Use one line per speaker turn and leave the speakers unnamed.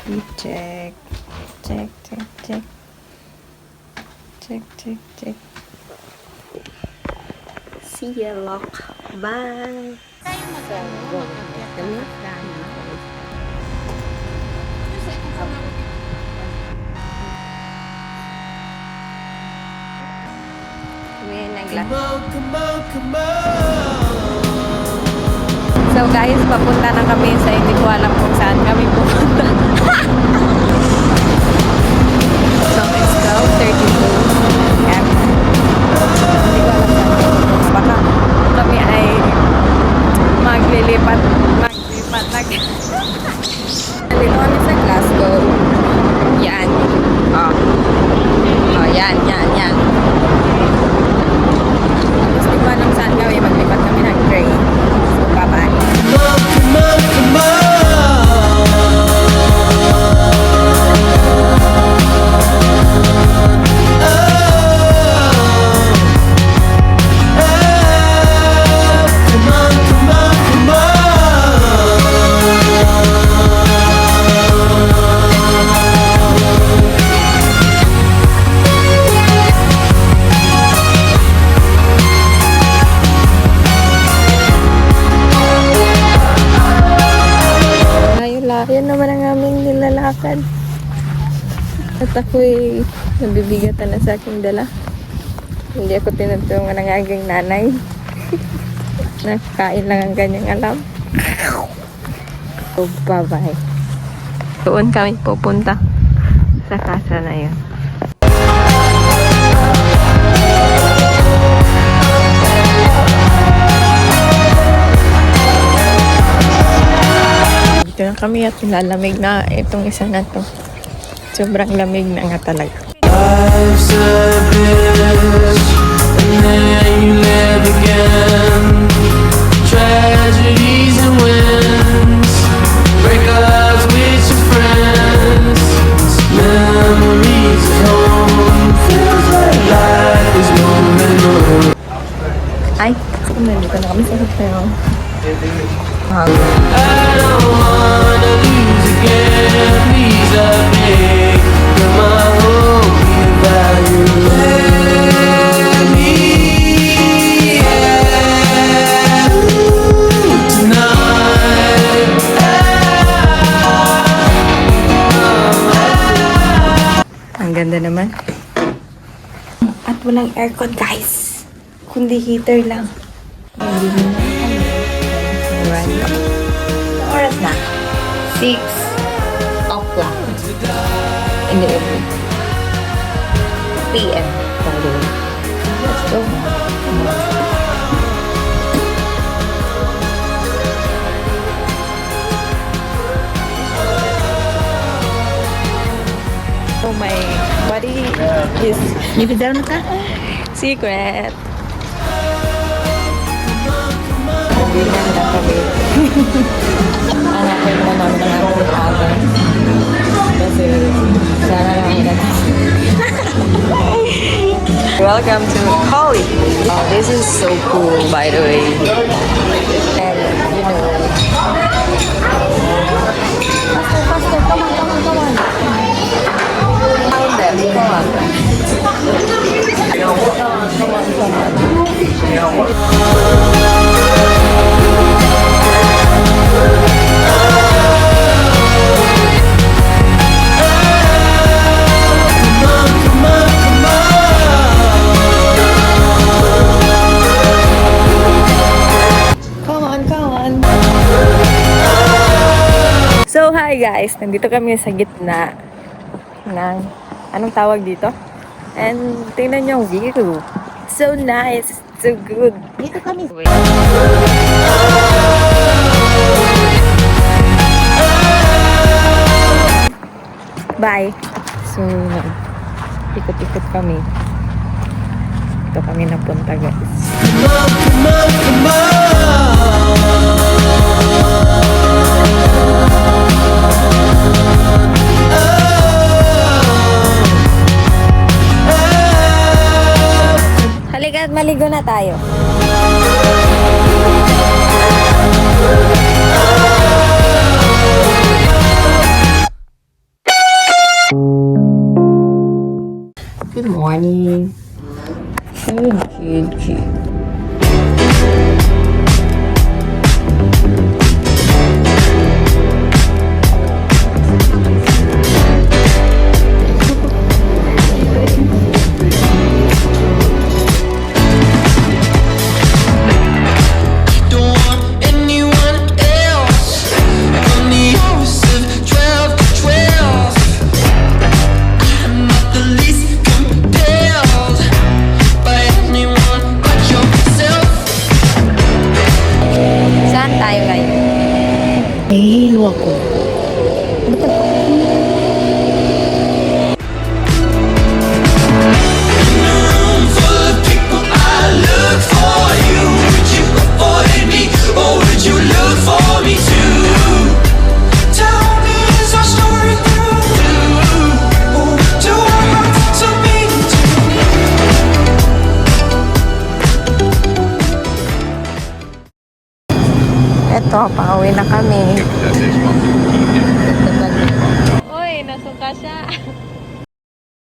Check. Check, check, check. Check, check, check. See ya, lock. Bye!
Tayo mag-ano, mag-akyat ka ng Afgana. Kasi kung saan ako
May naglas. So guys, papunta na kami sa hindi ko alam kung saan kami pupunta. So it's 12:32. Yan. Hindi ko alam saan. Baka kami ay maglilipat. Nandito kami sa Glasgow. Yan. Oh. Oh, yan. Tapos di ko alam saan kami. Maglipat kami ng train. So, bye-bye. Yan naman ang aming nilalakad. At ako'y nabibigatan na sa aking dala. Hindi ako tinutulungan ng aking nanay. Nakakain lang ang kanyang alam. So, bye-bye. Doon kami pupunta sa casa na yun. Dito na kami at lalamig na itong isa na to. Sobrang lamig na nga talaga.
Life's a bitch, and then you live again. Tragedies and wins, breakups with your friends. Memories of home, feels like life is moving on.
Ay, nandito na kami sa hotel.
I don't wanna lose again. Please let me put my hope in value. Let me have you tonight.
Ang ganda naman. At walang aircon guys. Kundi heater lang. Random. Oras na. 6 o'clock. In the evening. PM. By the way. Let's go. So my body is secret. Bilang na kami. Hanapin mo namin ang aking ate. Kasi sana lang ang Welcome to Holly. Oh, this is so cool by the way. And you know. Faster, come on. Found them, come on. So, hi guys! Nandito kami sa gitna ng, anong tawag dito? And tingnan nyo ang view. So nice! So good! Dito kami. Bye! So, ikot-ikot kami. Ito kami napunta guys. Halika at maligo na tayo.
Chichi.
Don't want anyone else. From the hours of 12 to 12, I'm not the least compelled by anyone but yourself.
Saan tayo ngayon?
Nahihilo ako.
Room full of people, I look for you. Would you avoid me, or would you look for me too? Tell me, is our story through? Or do I have to be
Eto, pauwi na kami. Uy, nasuka siya.